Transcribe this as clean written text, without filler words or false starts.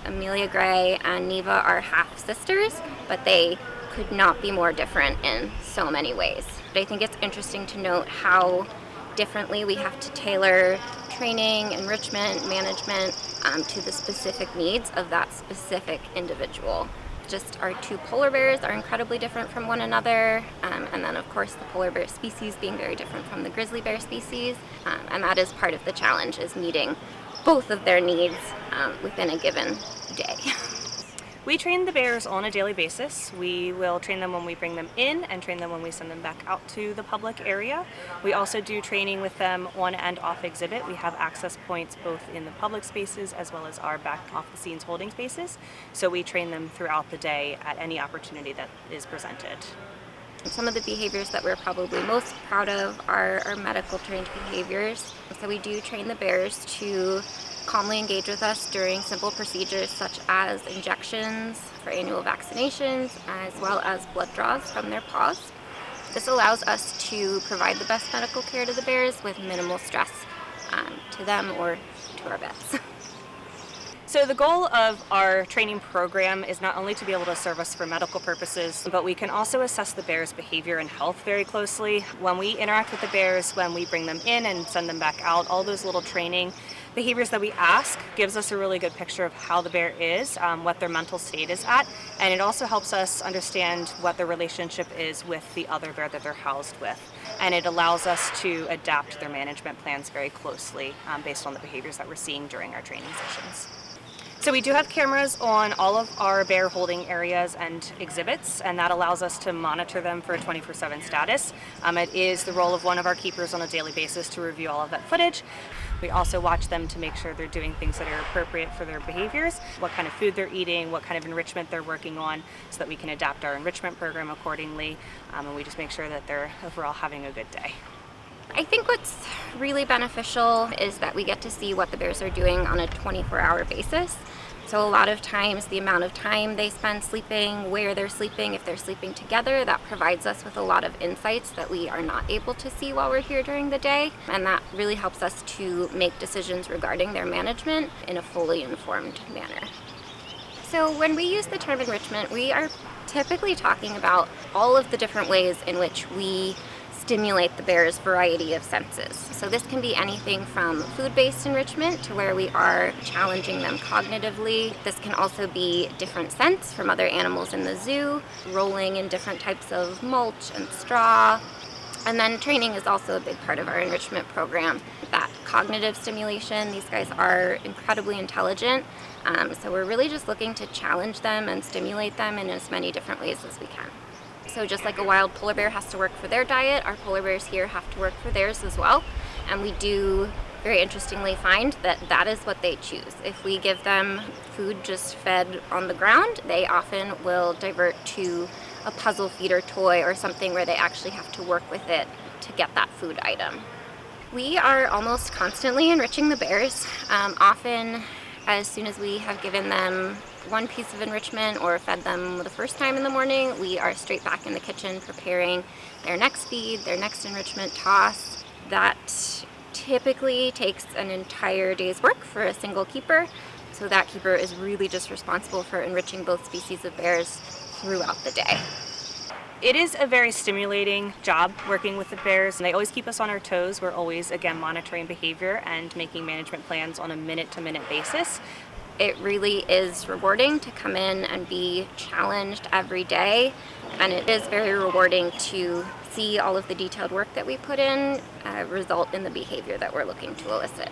Amelia Gray and Neva are half-sisters, but they could not be more different in so many ways. But I think it's interesting to note how differently we have to tailor training, enrichment, management to the specific needs of that specific individual. Just our two polar bears are incredibly different from one another, and then of course the polar bear species being very different from the grizzly bear species, and that is part of the challenge, is meeting both of their needs within a given day. We train the bears on a daily basis. We will train them when we bring them in and train them when we send them back out to the public area. We also do training with them on and off exhibit. We have access points both in the public spaces as well as our back off the scenes holding spaces. So we train them throughout the day at any opportunity that is presented. Some of the behaviors that we're probably most proud of are our medical trained behaviors. So we do train the bears to calmly engage with us during simple procedures such as injections for annual vaccinations, as well as blood draws from their paws. This allows us to provide the best medical care to the bears with minimal stress to them or to our vets. So the goal of our training program is not only to be able to serve us for medical purposes, but we can also assess the bear's behavior and health very closely. When we interact with the bears, when we bring them in and send them back out, all those little training behaviors that we ask gives us a really good picture of how the bear is, what their mental state is at, and it also helps us understand what their relationship is with the other bear that they're housed with. And it allows us to adapt their management plans very closely based on the behaviors that we're seeing during our training sessions. So we do have cameras on all of our bear holding areas and exhibits, and that allows us to monitor them for a 24/7 status. It is the role of one of our keepers on a daily basis to review all of that footage. We also watch them to make sure they're doing things that are appropriate for their behaviors, what kind of food they're eating, what kind of enrichment they're working on, so that we can adapt our enrichment program accordingly, and we just make sure that they're overall having a good day. I think what's really beneficial is that we get to see what the bears are doing on a 24-hour basis. So a lot of times the amount of time they spend sleeping, where they're sleeping, if they're sleeping together, that provides us with a lot of insights that we are not able to see while we're here during the day. And that really helps us to make decisions regarding their management in a fully informed manner. So when we use the term enrichment, we are typically talking about all of the different ways in which we stimulate the bear's variety of senses. So this can be anything from food-based enrichment to where we are challenging them cognitively. This can also be different scents from other animals in the zoo, rolling in different types of mulch and straw. And then training is also a big part of our enrichment program. That cognitive stimulation, these guys are incredibly intelligent, so we're really just looking to challenge them and stimulate them in as many different ways as we can. So just like a wild polar bear has to work for their diet, our polar bears here have to work for theirs as well. And we do, very interestingly, find that that is what they choose. If we give them food just fed on the ground, they often will divert to a puzzle feeder toy or something where they actually have to work with it to get that food item. We are almost constantly enriching the bears. Often, as soon as we have given them one piece of enrichment or fed them the first time in the morning, we are straight back in the kitchen preparing their next feed, their next enrichment toss. That typically takes an entire day's work for a single keeper. So that keeper is really just responsible for enriching both species of bears throughout the day. It is a very stimulating job working with the bears, and they always keep us on our toes. We're always, again, monitoring behavior and making management plans on a minute-to-minute basis. It really is rewarding to come in and be challenged every day, and it is very rewarding to see all of the detailed work that we put in result in the behavior that we're looking to elicit.